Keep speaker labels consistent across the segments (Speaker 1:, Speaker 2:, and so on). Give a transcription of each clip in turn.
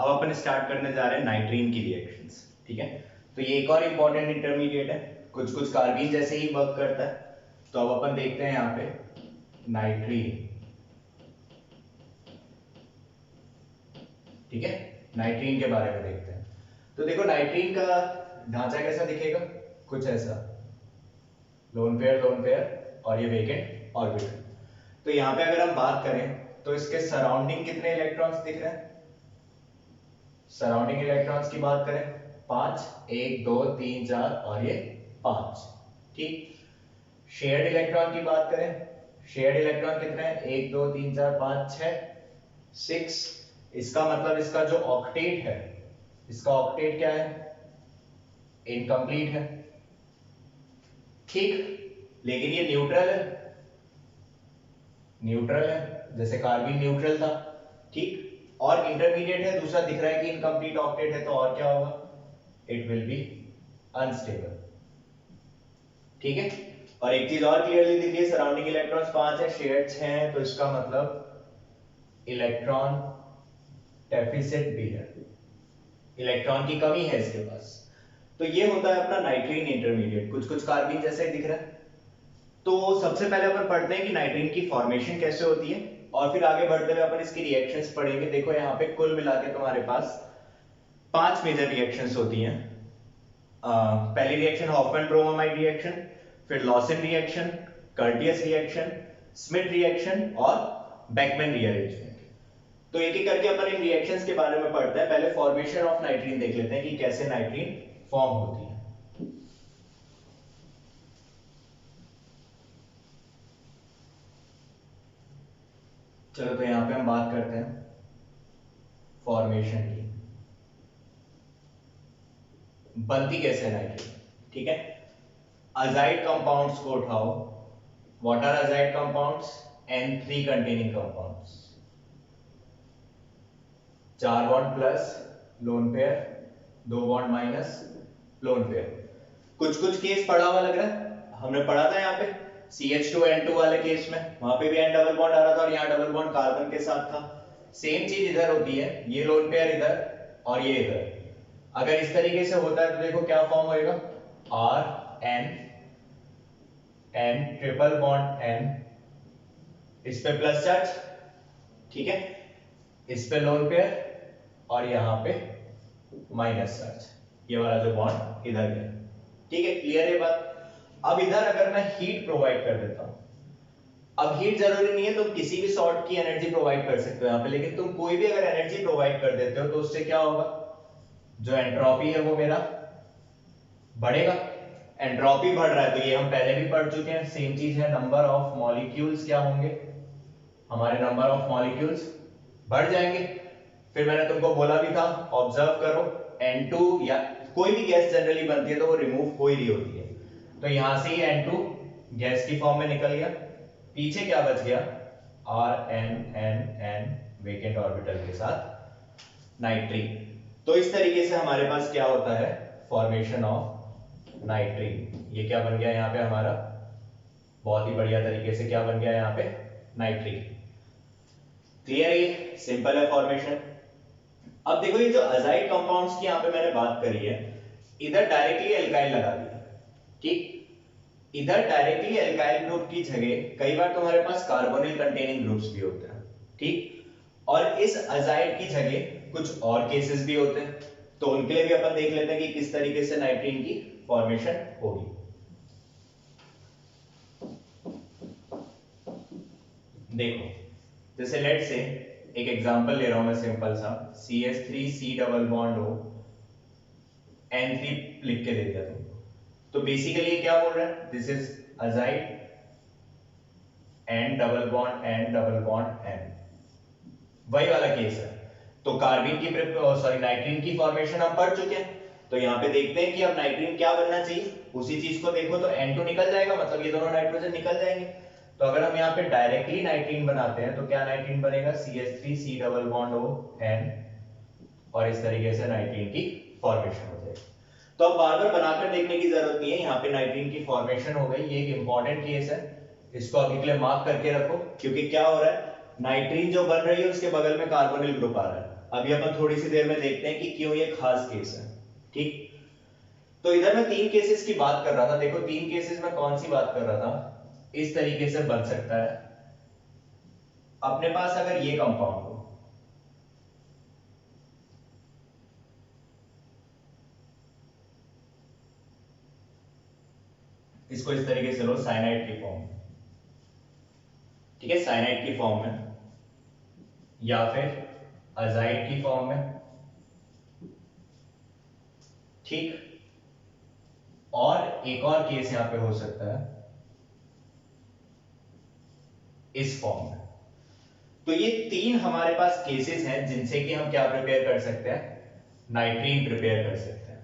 Speaker 1: अब अपन स्टार्ट करने जा रहे हैं नाइट्रीन की रिएक्शंस, ठीक है। तो ये एक और इंपॉर्टेंट इंटरमीडिएट है, कुछ कुछ कार्बीन जैसे ही वर्क करता है। तो अब अपन देखते हैं यहाँ पे नाइट्रीन, ठीक है, नाइट्रीन के बारे में देखते हैं। तो देखो नाइट्रीन का ढांचा कैसा दिखेगा, कुछ ऐसा, लोन पेयर और ये वेकेंट ऑर्बिटल। तो यहाँ पे अगर हम बात करें तो इसके सराउंडिंग कितने इलेक्ट्रॉन्स दिख रहे हैं, सराउंडिंग इलेक्ट्रॉन्स की बात करें 5, 1 2 3 4 और ये 5, ठीक। शेयर्ड इलेक्ट्रॉन की बात करें, शेयर्ड इलेक्ट्रॉन कितने हैं, 1 2 3 4 5 6 6। इसका मतलब इसका जो ऑक्टेट है, इसका ऑक्टेट क्या है, इनकम्प्लीट है, ठीक। लेकिन ये न्यूट्रल है, न्यूट्रल है, जैसे कार्बन न्यूट्रल था, ठीक। और इंटरमीडिएट है, दूसरा दिख रहा है कि इनकम्प्लीट ऑक्टेट है, तो और क्या होगा, इट विल बी अनस्टेबल, ठीक है। और एक चीज और क्लियरली दिख रही है, सराउंडिंग इलेक्ट्रॉन्स 5 है, शेयर्ड 6 है, तो इसका मतलब इलेक्ट्रॉन डेफिसिट भी है, इलेक्ट्रॉन की कमी है इसके पास। तो ये होता है अपना नाइट्रीन इंटरमीडिएट, कुछ कुछ कार्बन जैसे दिख रहा है। तो सबसे पहले अपन पढ़ते हैं कि नाइट्रीन की फॉर्मेशन कैसे होती है, और फिर आगे बढ़ते हुए अपन इसकी रिएक्शंस पढ़ेंगे। देखो यहाँ पे कुल मिला के तुम्हारे पास 5 मेजर रिएक्शंस होती हैं। पहली रिएक्शन हॉफमैन ब्रोमामाइड रिएक्शन, फिर Lossen reaction, Curtius reaction, Smith reaction और बेकमैन रीअरेंजमेंट। तो एक एक करके अपन इन रिएक्शंस के बारे में पढ़ते हैं। पहले फॉर्मेशन ऑफ नाइट्रीन देख लेते हैं कि कैसे नाइट्रीन फॉर्म होती है। चलो तो यहां पे हम बात करते हैं फॉर्मेशन की, बनती कैसे है नाइट्रीन, ठीक है। अजाइड कंपाउंड्स को उठाओ, what are azide compounds, N3 containing compounds, 4 bond plus lone pair, 2 bond minus lone pair. कुछ कुछ केस पढ़ा हुआ लग रहा है, हमने पढ़ा था यहाँ पे CH2N2 वाले केस में, वहां पे भी N डबल बॉन्ड आ रहा था और यहाँ डबल बॉन्ड कार्बन के साथ था। सेम चीज इधर होती है, ये लोन पेयर इधर और ये इधर। अगर इस तरीके से होता है तो देखो क्या फॉर्म होएगा, RN N triple bond N, इस पे प्लस चार्ज, ठीक है, इस पे लोन पेयर और यहां पे माइनस चार्ज, ये वाला जो बॉन्ड इधर गया, ठीक है, क्लियर है बात। अब इधर अगर मैं हीट प्रोवाइड कर देता हूं, अब हीट जरूरी नहीं है, तुम किसी भी सॉर्ट की एनर्जी प्रोवाइड कर सकते हो यहां पे, लेकिन तुम कोई भी अगर एनर्जी प्रोवाइड कर देते हो तो उससे क्या होगा, जो एंट्रोपी है वो मेरा बढ़ेगा। एंट्रोपी बढ़ रहा है तो ये हम पहले भी पढ़ चुके हैं, सेम चीज है, नंबर ऑफ मॉलिक्यूल्स क्या होंगे, हमारे नंबर ऑफ मॉलिक्यूल्स बढ़ जाएंगे। फिर मैंने तुमको बोला भी था, ऑब्जर्व करो, N2 या कोई भी गैस जनरली बनती है तो वो रिमूव हो ही रही होती है, तो यहां से ही N2 गैस की फॉर्म में निकल गया, पीछे क्या बच गया, RN वेकेंट ऑर्बिटल के साथ नाइट्रीन। तो इस तरीके से हमारे पास क्या होता है, फॉर्मेशन ऑफ नाइट्रीन। ये क्या बन गया यहाँ पे हमारा, बहुत ही बढ़िया तरीके से क्या बन गया यहाँ पे, नाइट्रीन। क्लियर, ये सिंपल है फॉर्मेशन। अब देखो ये जो अजाइड कंपाउंड्स की यहाँ पे मैंने बात करी है, इधर डायरेक्टली एल्काइल लगा दिया, ठीक। इधर डायरेक्टली एल्काइल ग्रुप की जगह कई बार तुम्हारे पास कार्बोनिल कंटेनिंग ग्रुप्स भी होते हैं, ठीक। और इस अजाइड की जगह कुछ और केसेस भी होते हैं, तो उनके लिए भी अपन देख लेते हैं कि किस तरीके से नाइट्रीन की फॉर्मेशन होगी। देखो जैसे लेट से एक एग्जांपल ले रहा हूं मैं सिंपल सा, CH3C डबल बॉन्ड हो, N3 लिख के दे दिया तुमको, तो बेसिकली क्या बोल रहा है, this is azide N double bond N, वही वाला केस है। तो कार्बन की सॉरी नाइट्रीन की फॉर्मेशन हम पढ़ चुके हैं, तो यहाँ पे देखते हैं कि अब नाइट्रीन क्या बनना चाहिए, उसी चीज को देखो, तो N2 निकल जाएगा, मतलब ये दोनों नाइट्रोजन निकल जाएंगे। तो अगर हम यहाँ पे डायरेक्टली नाइट्रीन बनाते हैं तो क्या नाइट्रीन बनेगा, CH3C double bond O N, और इस तरीके से नाइट्रीन की फॉर्मेशन हो जाएगी। तो अब बार बार बनाकर देखने की जरूरत नहीं है, यहाँ पे नाइट्रीन की फॉर्मेशन हो गई, ये एक इंपॉर्टेंट केस है, इसको अभी के लिए मार्क करके रखो, क्योंकि क्या हो रहा है, नाइट्रीन जो बन रही है उसके बगल में कार्बोनिल ग्रुप आ रहा है, अभी अपन थोड़ी सी देर में देखते हैं कि क्यों ये खास केस है। ठीक, तो इधर मैं 3 केसेस की बात कर रहा था। देखो 3 केसेस में कौन सी बात कर रहा था, इस तरीके से बन सकता है अपने पास अगर ये कंपाउंड हो, इसको इस तरीके से लो साइनाइड की फॉर्म में, ठीक है, साइनाइड की फॉर्म में या फिर अजाइड की फॉर्म में, ठीक। और एक और केस यहां पे हो सकता है इस फॉर्म में। तो ये 3 हमारे पास केसेस हैं जिनसे कि हम क्या प्रिपेयर कर सकते हैं, नाइट्रीन प्रिपेयर कर सकते हैं।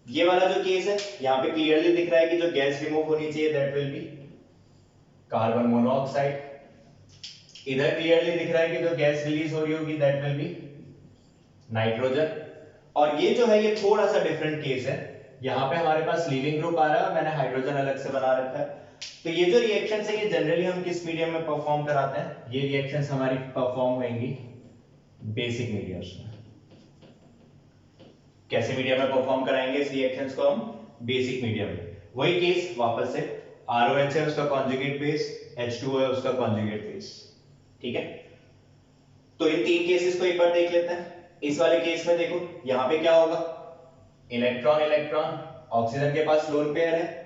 Speaker 1: ये वाला जो केस है यहां पे क्लियरली दिख रहा है कि जो गैस रिमूव होनी चाहिए that will be carbon monoxide. इधर क्लियरली दिख रहा है कि जो गैस रिलीज हो रही होगी दैट विल बी नाइट्रोजन। और ये जो है ये थोड़ा सा डिफरेंट केस है, यहां पे हमारे पास लीविंग ग्रुप आ रहा है और मैंने हाइड्रोजन अलग से बना रखा है। तो ये जो रिएक्शंस है ये जनरली हम किस मीडियम में परफॉर्म कराते हैं, ये रिएक्शंस हमारी परफॉर्म होंगी बेसिक मीडियम्स में। कैसे मीडियम में परफॉर्म कराएंगे इस रिएक्शंस को हम, बेसिक मीडियम में। वही केस वापस से ROH है उसका कॉन्जुगेट बेस, H2O है उसका कॉन्जुगेट बेस, ठीक है। तो इन 3 केसेस को एक बार देख लेते हैं। इस वाले केस में देखो यहां पे क्या होगा, इलेक्ट्रॉन इलेक्ट्रॉन, ऑक्सीजन के पास लोन पेयर है,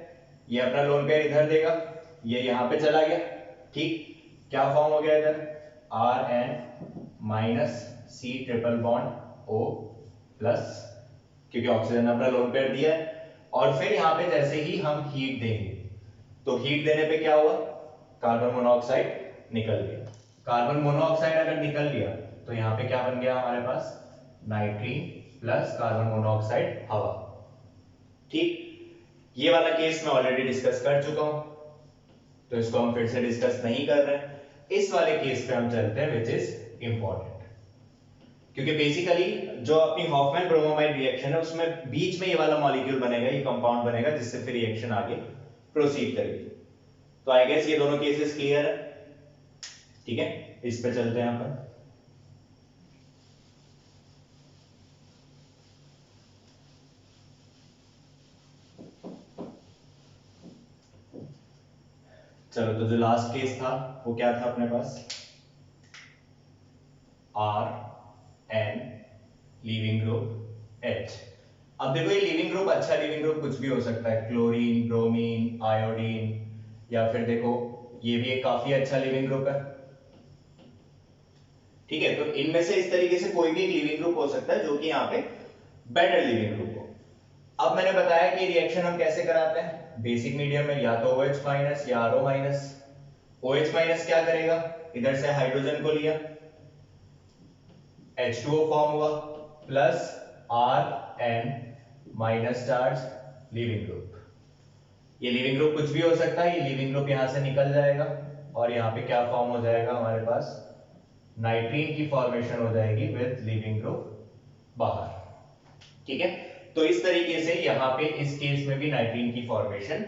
Speaker 1: ये अपना लोन पेयर इधर देगा, ये यहां पे चला गया, ठीक। क्या फॉर्म हो गया इधर, Rn C triple bond O plus, क्योंकि ऑक्सीजन ने अपना लोन पेयर दिया है। और फिर यहां पे जैसे ही हम हीट देंगे तो हीट देने पे क्या हुआ, कार्बन मोनोऑक्साइड निकल गया। कार्बन मोनोऑक्साइड अगर निकल गया तो यहां पे क्या बन गया हमारे पास, नाइट्रीन प्लस कार्बन मोनोऑक्साइड हवा, ठीक। ये वाला केस मैं ऑलरेडी डिस्कस कर चुका हूं तो इसको हम फिर से डिस्कस नहीं कर रहे हैं। इस वाले केस पे हम चलते हैं विच इज इंपॉर्टेंट, क्योंकि बेसिकली जो अपनी हॉफमैन ब्रोमोमाइड रिएक्शन है उसमें बीच में ये वाला मॉलिक्यूल बनेगा, ये कंपाउंड बनेगा जिससे फिर रिएक्शन आगे प्रोसीड करेगी। तो आई गेस ये दोनों केसेस क्लियर है, ठीक है। इस पे चलते हैं यहां पर। चलो तो जो लास्ट केस था वो क्या था अपने पास, Rn लीविंग ग्रुप H। अब देखो ये लीविंग ग्रुप, अच्छा लीविंग ग्रुप कुछ भी हो सकता है, क्लोरीन, ब्रोमीन, आयोडीन, या फिर देखो ये भी एक काफी अच्छा लिविंग ग्रुप है, ठीक है। तो इनमें से इस तरीके से कोई भी एक लिविंग ग्रुप हो सकता है जो कि यहाँ पे बेटर लिविंग ग्रुप हो। अब मैंने बताया कि रिएक्शन हम कैसे कराते हैं बेसिक मीडियम में, या तो OH माइनस या RO माइनस। OH माइनस क्या करेगा, इधर से हाइड्रोजन को लिया, H2O फॉर्म हुआ plus Rn minus charge leaving group. ये लिविंग ग्रुप कुछ भी हो सकता है, ये लिविंग ग्रुप यहां से निकल जाएगा और यहाँ पे क्या फॉर्म हो जाएगा हमारे पास, नाइट्रीन की फॉर्मेशन हो जाएगी विद लिविंग ग्रुप बाहर, ठीक है। तो इस तरीके से यहां पे इस केस में भी नाइट्रीन की फॉर्मेशन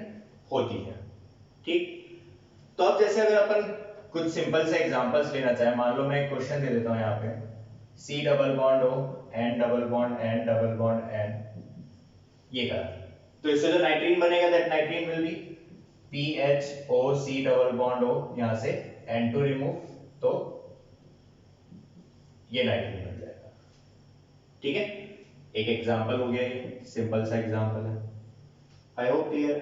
Speaker 1: होती है, ठीक। तो अब जैसे अगर अपन कुछ सिंपल से एग्जांपल्स लेना चाहे, मान लो मैं एक क्वेश्चन दे देता हूं यहाँ पे, C double bond O N double bond N double bond N, ये करा, तो इससे जो नाइट्रीन बनेगा that नाइट्रीन will be PHOC double bond O, यहां से N2 रिमूव, तो ये नाइट्रीन बन जाएगा, ठीक है। एक एग्जांपल हो गया, ये सिंपल सा एग्जांपल है, आई होप क्लियर।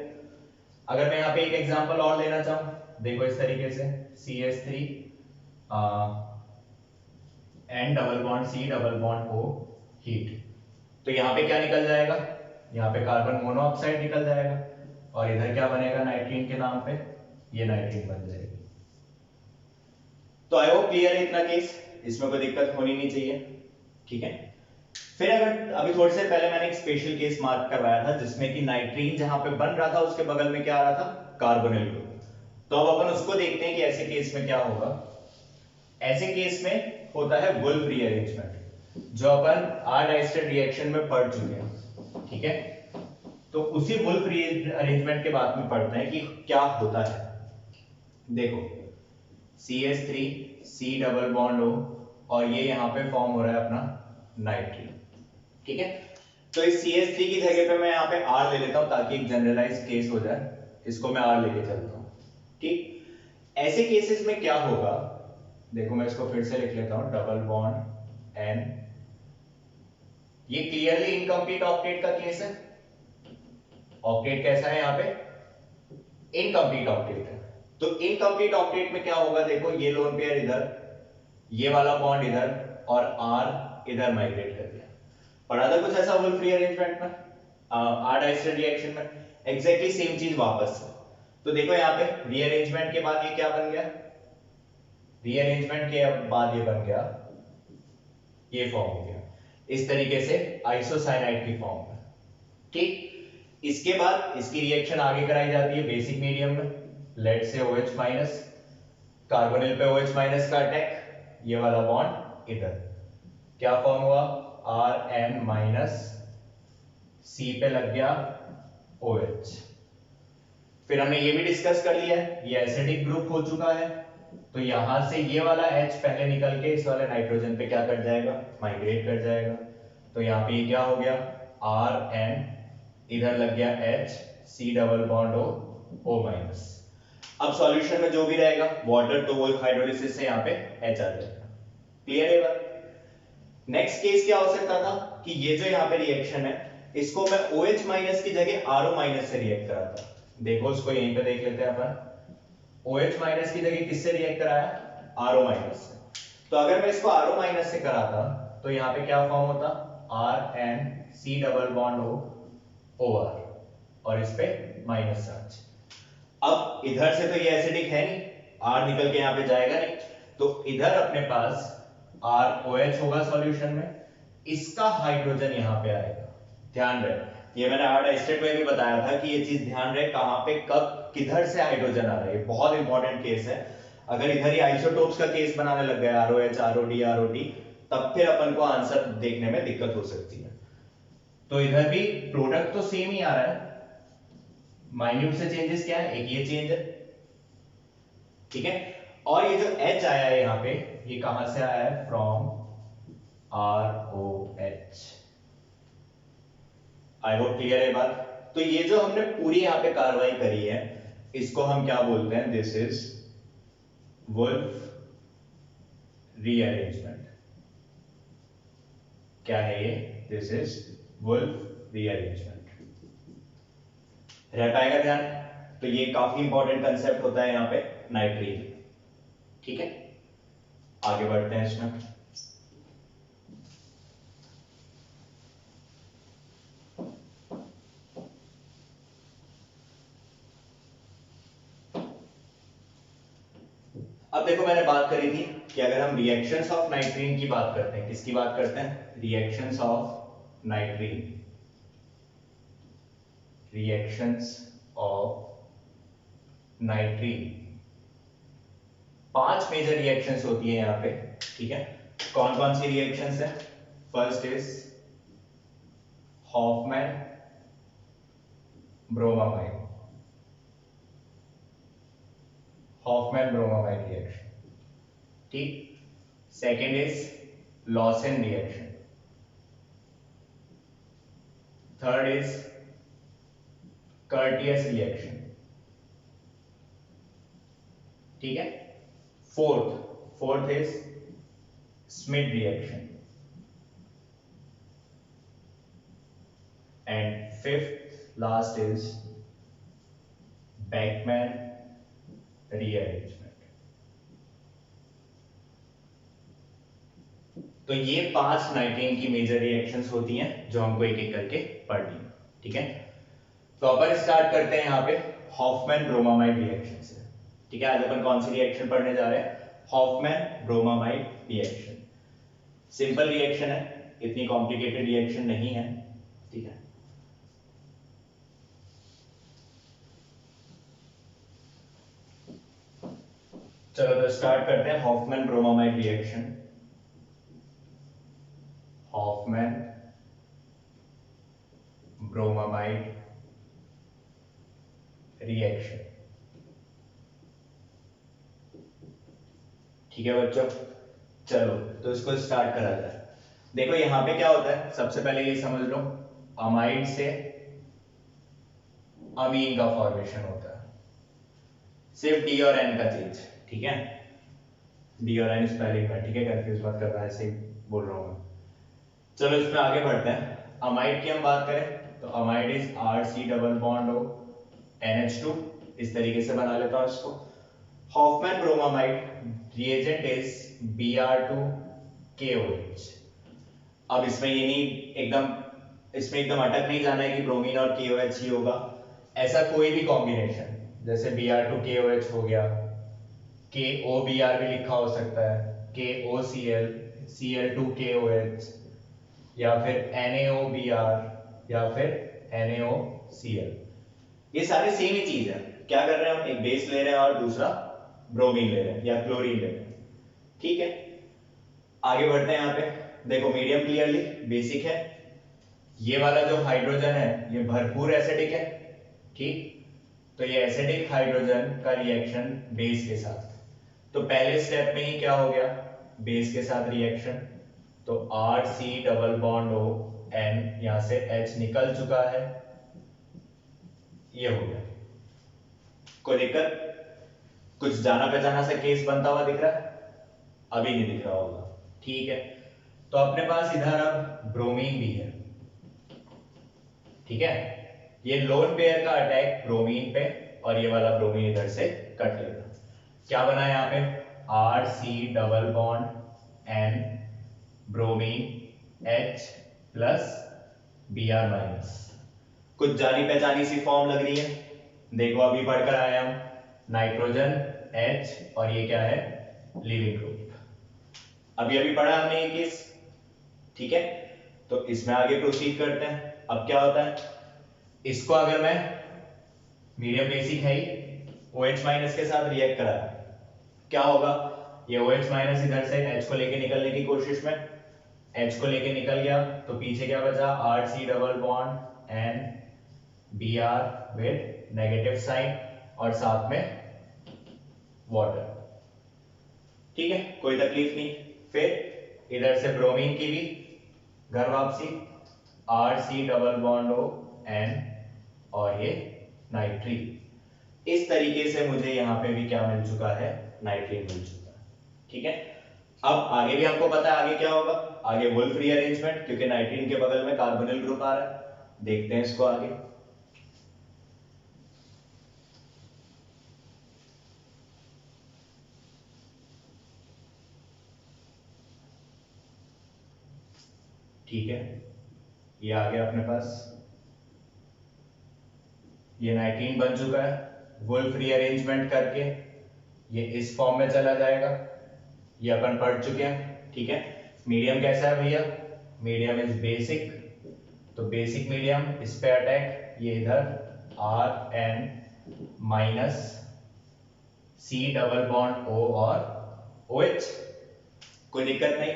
Speaker 1: अगर मैं यहाँ पे एक एग्जांपल और लेना चाहूं, देखो इस तरीके से CH3 N double bond C double bond O heat, तो यहाँ पे क्या निकल जाएगा, यहाँ पे कार्बन मोनोऑक्साइड निकल जाएगा और इधर क्या बनेगा नाइट्रीन के नाम पे, ये नाइट्रीन बन जाएगी। तो आई होप क्लियर है इतना केस, इसमें कोई दिक्कत होनी नहीं चाहिए, ठीक है। फिर अगर अभी थोड़ी देर पहले मैंने एक स्पेशल केस मार्क करवाया था जिसमें कि नाइट्रीन जहां पे बन रहा था उसके बगल में क्या आ रहा था, कार्बोनिल ग्रुप। तो अब अपन उसको देखते हैं कि ऐसे केस में क्या होगा। ऐसे केस में होता है वुल्फ रीअरेंजमेंट, जो अपन R-डाइस्टर रिएक्शन में पढ़ चुके हैं, ठीक है। तो उसी वुल्फ रीअरेंजमेंट के बाद में पढ़ते हैं कि क्या होता है। देखो CH3 C double bond O और ये यहाँ पे फॉर्म हो रहा है अपना नाइट्रीन। ठीक है, तो इस CH3 की जगह पे मैं यहाँ पे R ले लेता हूँ ताकि एक जनरलाइज केस हो जाए, इसको मैं R लेके चलता हूँ। ठीक, ऐसे केसेस में क्या होगा, देखो मैं इसको फिर से लिख लेता हूँ, डबल बॉन्ड N, ये क्लियरली इनकम्प्लीट ऑक्टेट का केस है। ऑक्टेट कैसा है यहाँ पे, इनकम्प्लीट ऑक्टेट है। तो इनकम्प्लीट ऑक्टेट में क्या होगा, देखो ये लोन पेयर इधर, ये वाला बॉन्ड इधर, और R इधर माइग्रेट कर दिया। पढ़ा था कुछ ऐसा वुल्फ रीअरेंजमेंट में, R डाइस्टर रिएक्शन में, एग्जैक्टली सेम चीज वापस से। तो देखो यहाँ पे रीअरेंजमेंट के बाद ये क्या बन गया, रीअरेंजमेंट के बाद ये बन गया, ये फॉर्म हो गया इस तरीके से आइसोसाइनाइड की फॉर्म में। ठीक, इसके बाद इसकी रिएक्शन आगे कराई जाती है बेसिक मीडियम में, लेड से OH माइनस, कार्बोनिल पे OH माइनस का अटैक, ये वाला बॉन्ड इधर, क्या फॉर्म हुआ, Rn माइनस, C पे लग गया OH। फिर हमने ये भी डिस्कस कर लिया है, ये एसिडिक ग्रुप हो चुका है, तो यहां से ये वाला H पहले निकल के इस वाले नाइट्रोजन पे क्या कर जाएगा, माइग्रेट कर जाएगा। तो यहाँ पे ये क्या हो गया, Rn, इधर लग गया H, C double bond O minus. अब सॉल्यूशन में जो भी रहेगा वाटर, तो वो हाइड्रोलिसिस से यहाँ पे H आ जाएगा। क्लियर है बात। नेक्स्ट केस क्या हो सकता था कि ये जो यहाँ पे रिएक्शन है, इसको मैं OH माइनस की जगह RO माइनस से रिएक्ट कराता। देखो उसको यहीं पे देख लेते हैं अपन, OH माइनस की जगह किससे रिएक्ट कराया, RO माइनस से। तो अगर मैं इसको RO माइनस से कराता तो यहाँ पे क्या फॉर्म होता, Rn C double bond OR, और इस पे माइनस चार्ज। अब इधर से तो ये एसिडिक है नहीं, R निकल के यहाँ पे जाएगा नहीं, तो इधर अपने पास ROH होगा सॉल्यूशन में, इसका हाइड्रोजन यहाँ पे आएगा। ध्यान रहे, ये मैंने R डाइस्टेट में भी बताया था कि ये चीज ध्यान रहे, कहां पे कब किधर से हाइड्रोजन आ रहा है, ये बहुत इंपॉर्टेंट केस है। अगर इधर ही आइसोटोप्स का केस बनाने लग गए, ROH ROD ROT, तब फिर अपन को आंसर देखने में दिक्कत हो सकती है। तो इधर भी प्रोडक्ट तो सेम ही आ रहा है, माइन्यूट से चेंजेस क्या है, एक ये चेंज है। ठीक है, और ये जो H आया है यहाँ पे, ये कहां से आया है, from ROH। I hope clear है बात। तो ये जो हमने पूरी यहाँ पे कार्रवाई करी है, इसको हम क्या बोलते हैं, दिस इज वुल्फ रीअरेंजमेंट। क्या है ये, दिस इज वुल्फ रीअरेंजमेंट। रह पाएगा ध्यान। तो ये काफी इंपॉर्टेंट कंसेप्ट होता है यहाँ पे नाइट्रीन। ठीक है, आगे बढ़ते हैं इसमें। अब देखो मैंने बात करी थी कि अगर हम रिएक्शंस ऑफ नाइट्रीन की बात करते हैं, किसकी बात करते हैं, reactions of nitrene, reactions of nitrene, 5 major reactions होती है यहाँ पे। ठीक है, कौन कौन सी रिएक्शंस है, first is Hofmann bromamide, Hofmann bromamide reaction. ठीक, second is Lossen reaction, third is Curtius reaction. ठीक है, fourth is Schmidt reaction, and fifth last is Beckmann rearrangement. तो ये 5 नाइट्रीन की मेजर रिएक्शंस होती हैं जो हमको एक एक करके पढ़नी है। ठीक है, तो अपन स्टार्ट करते हैं यहाँ पे हॉफमैन ब्रोमामाइड रिएक्शन से। ठीक है, आज अपन कौन सी रिएक्शन पढ़ने जा रहे हैं, Hoffmann bromamide reaction. Simple reaction है, इतनी कॉम्प्लिकेटेड रिएक्शन नहीं है। ठीक है, चलो तो स्टार्ट करते हैं Hoffmann bromamide reaction. Hofmann bromamide reaction. ठीक है बच्चों, चलो तो इसको स्टार्ट करा जाए। देखो यहां पे क्या होता है, सबसे पहले ये समझ लो, अमाइड से अमीन का फॉर्मेशन होता है, सिर्फ डी और एन का चेंज, ठीक है। डी और एन स्पेलिंग में, ठीक है, कंफ्यूज मत करना, ऐसे ही बोल रहा हूं मैं। चलो इसमें आगे बढ़ते हैं। अमाइड की हम बात करें तो amide is R C double bond O NH2, इस तरीके से बना लेता हूं इसको। Hofmann bromamide reagent is Br2KOH। अब इसमें ये नहीं इसमें एकदम अटक नहीं जाना है कि ब्रोमीन और KOH ही होगा। ऐसा कोई भी कॉम्बिनेशन, जैसे Br2KOH हो गया, KOBr भी लिखा हो सकता है, KOCl, Cl2KOH, या फिर NaOBr, या फिर NaOCl, ये सारे सेम ही चीज है। क्या कर रहे हैं हम, एक बेस ले रहे हैं और दूसरा ब्रोमीन ले रहे हैं या क्लोरीन ले रहे हैं, ठीक है। आगे बढ़ते हैं। यहाँ पे देखो मीडियम क्लियरली बेसिक है, ये वाला जो हाइड्रोजन है ये भरपूर एसिडिक है, ठीक। तो ये एसिडिक हाइड्रोजन का रिएक्शन बेस के साथ, तो पहले स्टेप में ही क्या हो गया, बेस के साथ रिएक्शन, तो RC double bond O N, यहां से H निकल चुका है, ये हो गया। कोई दिक्कत, कुछ जाना पहचाना सा केस बनता हुआ दिख रहा है, अभी नहीं दिख रहा होगा, ठीक है। तो अपने पास इधर अब ब्रोमीन भी है, ठीक है। ये लोन पेयर का अटैक ब्रोमीन पे, और ये वाला ब्रोमीन इधर से कट लेगा। क्या बना यहाँ पे, RC double bond N bromine H plus Br minus, कुछ जानी पहचानी सी फॉर्म लग रही है। देखो अभी पढ़कर आए हम, नाइट्रोजन H, और ये क्या है, लिविंग ग्रुप। अभी पढ़ा हमने ये केस, ठीक है। तो इसमें आगे प्रोसीड करते हैं। अब क्या होता है, इसको अगर मैं, मीडियम बेसिक है ही, OH माइनस के साथ रिएक्ट कराया, क्या होगा, ये OH माइनस इधर से H को लेके निकलने की कोशिश में, H को लेके निकल गया, तो पीछे क्या बचा, RC double bond N Br with negative sign, और साथ में वाटर, ठीक है, कोई तकलीफ नहीं। फिर इधर से ब्रोमीन की भी घर वापसी, RC double bond O N, और ये नाइट्रीन। इस तरीके से मुझे यहां पे भी क्या मिल चुका है, नाइट्रीन मिल चुका है, ठीक है। अब आगे भी हमको पता है आगे क्या होगा, आगे वुल्फ रीअरेंजमेंट, क्योंकि नाइट्रीन के बगल में कार्बोनिल ग्रुप आ रहा है। देखते हैं इसको आगे। ठीक है, ये आ गया अपने पास, ये नाइट्रीन बन चुका है। वुल्फ रीअरेंजमेंट करके ये इस फॉर्म में चला जाएगा, ये अपन पढ़ चुके हैं, ठीक है। मीडियम कैसा है भैया, मीडियम इज बेसिक, तो बेसिक मीडियम, इस पे अटैक, ये इधर Rn minus C double bond O और OH, कोई दिक्कत नहीं।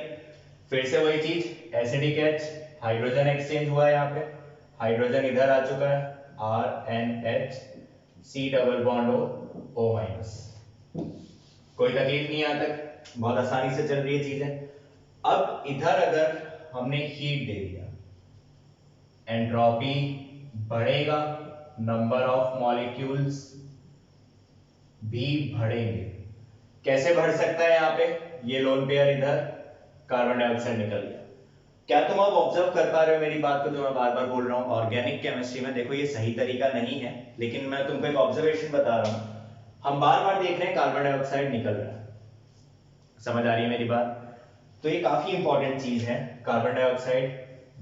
Speaker 1: फिर से वही चीज, एसिडिक H, हाइड्रोजन एक्सचेंज हुआ है, यहाँ पे हाइड्रोजन इधर आ चुका है, RnH, C double bond O minus, कोई तकलीफ नहीं यहाँ तक, बहुत आसानी से चल रही है चीजें। अब इधर अगर हमने हीट दे दिया, एंट्रोपी बढ़ेगा, नंबर ऑफ मॉलिक्यूल्स भी बढ़ेंगे। कैसे बढ़ सकता है, यहाँ पे ये लोन पेयर इधर कार्बन डाइऑक्साइड निकल गया। क्या तुम अब ऑब्जर्व कर पा रहे हो मेरी बात को, जो मैं बार बार बोल रहा हूँ, ऑर्गेनिक केमिस्ट्री में देखो ये सही तरीका नहीं है, लेकिन मैं तुमको एक ऑब्जर्वेशन बता रहा हूँ। हम बार बार देख रहे हैं कार्बन डाइऑक्साइड निकल रहा है, समझ आ रही है मेरी बात। तो ये काफी इंपॉर्टेंट चीज है, कार्बन डाइऑक्साइड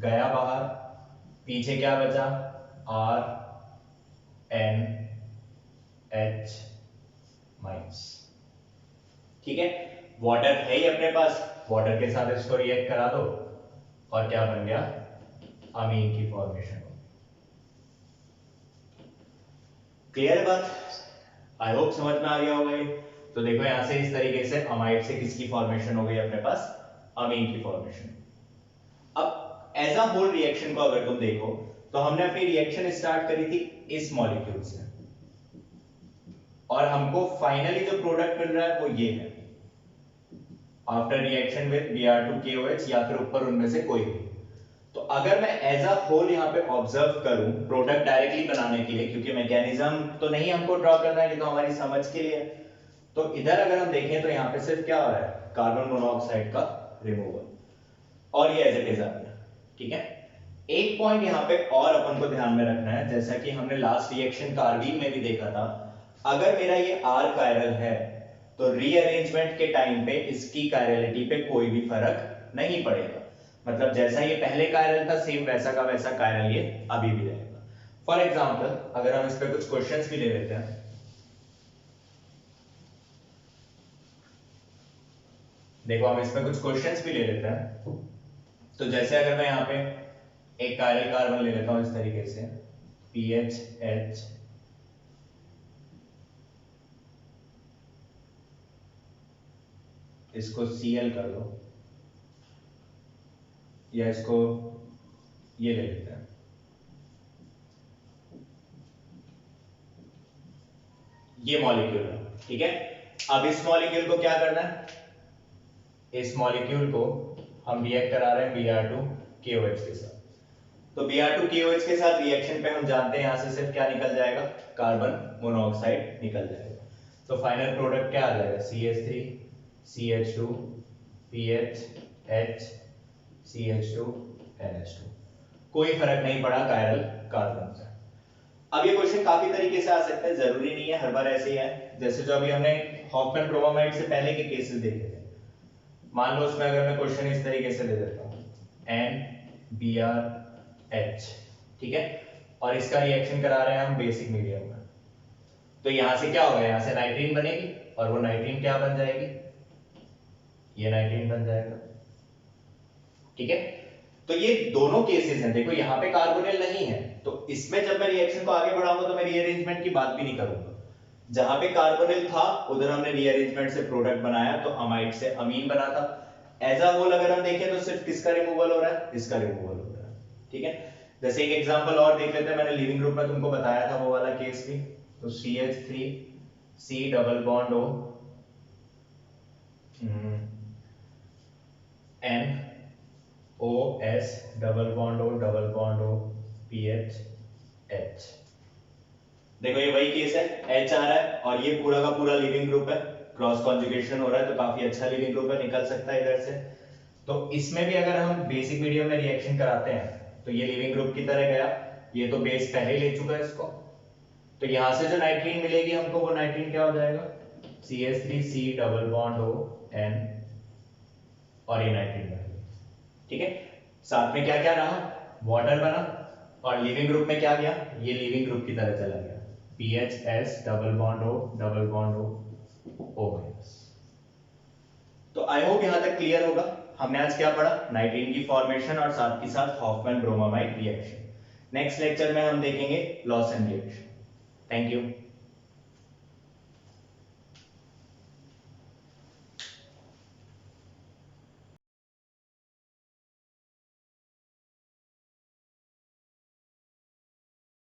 Speaker 1: गया बाहर, पीछे क्या बचा, RnH माइनस, ठीक है। वाटर है ही अपने पास, वाटर के साथ इसको रिएक्ट करा दो, और क्या बन गया, अमीन की फॉर्मेशन। क्लियर है बात, आई होप समझ में आ गया होगा ये। तो देखो यहां से इस तरीके से अमाइड से किसकी फॉर्मेशन हो गई अपने पास, अमीन की फॉर्मेशन। अब एज अ होल रिएक्शन को अगर तुम देखो, तो हमने अपनी रिएक्शन स्टार्ट करी थी इस मॉलिक्यूल से, और हमको फाइनली जो प्रोडक्ट मिल रहा है वो ये है। आफ्टर रिएक्शन विद Br2KOH या फिर ऊपर उनमें से कोई भी। तो अगर मैं एज अ होल यहाँ पे ऑब्जर्व करूं प्रोडक्ट डायरेक्टली बनाने के लिए, क्योंकि मैकेनिज्म तो नहीं हमको ड्रॉ करना है, ये तो हमारी समझ के लिए है, तो इधर अगर हम देखें तो यहाँ पे सिर्फ क्या हो रहा है, कार्बन मोनोऑक्साइड का रिमूवल, और ये एज इट इज आ गया। ठीक है, एक पॉइंट यहाँ पे और अपन को ध्यान में रखना है, जैसा कि हमने लास्ट रिएक्शन कार्बीन में भी देखा था, अगर मेरा ये R कायरल है तो रीअरेंजमेंट के टाइम पे इसकी कायरलिटी पे कोई भी फर्क नहीं पड़ेगा। मतलब जैसा ये पहले कायरल था सेम वैसा का वैसा कायरल ये अभी भी रहेगा। फॉर एग्जांपल अगर हम इस पे कुछ क्वेश्चंस भी ले लेते हैं, देखो हम इसमें कुछ क्वेश्चंस भी ले लेते हैं। तो जैसे अगर मैं यहाँ पे एक कायरल कार्बन ले लेता हूं इस तरीके से PHH, इसको Cl कर दो, या इसको ये ले लेते हैं, ये मॉलिक्यूल है। ठीक है, अब इस मॉलिक्यूल को क्या करना है, इस मॉलिक्यूल को हम रिएक्ट करा रहे हैं Br2KOH के साथ। तो Br2KOH के साथ रिएक्शन पे हम जानते हैं यहां से सिर्फ क्या निकल जाएगा, कार्बन मोनोऑक्साइड निकल जाएगा। तो फाइनल प्रोडक्ट क्या आ जाएगा, CH3 CH2 PHH CH2 NH2। कोई फर्क नहीं पड़ा कायरल कार्बन से। अब ये क्वेश्चन काफी तरीके से आ सकते हैं, जरूरी नहीं है हर बार ऐसे ही है। जैसे जो अभी हमने हॉफमैन ब्रोमाइड से पहले के केसेस देखे थे, मान लो उसमें अगर मैं क्वेश्चन इस तरीके से दे देता हूं NBrH, ठीक है, और इसका रिएक्शन करा रहे हैं हम बेसिक मीडियम में, तो यहां से क्या होगा, यहां से नाइट्रीन बनेगी और वो नाइट्रीन क्या बन जाएगी, ये नाइट्रीन बन जाएगा। ठीक है, तो ये दोनों केसेस हैं। देखो यहाँ पे कार्बोनिल नहीं है, तो इसमें जब मैं रिएक्शन को आगे बढ़ाऊंगा तो मैं रीअरेंजमेंट की बात भी नहीं करूंगा। जहां पे कार्बोनिल था उधर हमने रीअरेंजमेंट से प्रोडक्ट बनाया, तो अमाइड से अमीन बना था। एज अ होल अगर हम देखें तो सिर्फ किसका रिमूवल हो रहा है, इसका रिमूवल हो रहा है। ठीक है, जैसे एक एग्जांपल और देख लेते हैं, मैंने लिविंग ग्रुप में तुमको बताया था वो वाला केस भी। तो CH3 C double bond O N OS double bond O PHH। देखो ये वही केस है, H आ रहा है और ये पूरा का पूरा लिविंग ग्रुप है, क्रॉस कॉन्जुगेशन हो रहा है, तो काफी अच्छा लिविंग ग्रुप है, निकल सकता है इधर से। तो इसमें भी अगर हम बेसिक मीडियम में रिएक्शन कराते हैं तो ये लिविंग ग्रुप की तरह गया, ये तो बेस पहले ले चुका है इसको, तो यहां से जो नाइट्रीन मिलेगी हमको वो नाइट्रीन क्या हो जाएगा, CH3C double bond O N, और ये नाइट्रीन बन गई। ठीक है, साथ में क्या क्या रहा, वाटर बना, और लिविंग ग्रुप में क्या गया, ये लिविंग ग्रुप की तरह चला गया, PHS double bond O double bond O minus. तो आई होप यहां तक क्लियर होगा। हमने आज क्या पढ़ा, नाइट्रीन की फॉर्मेशन और साथ के साथ Hoffmann bromamide reaction. Next lecture में हम देखेंगे loss and reaction. Thank you.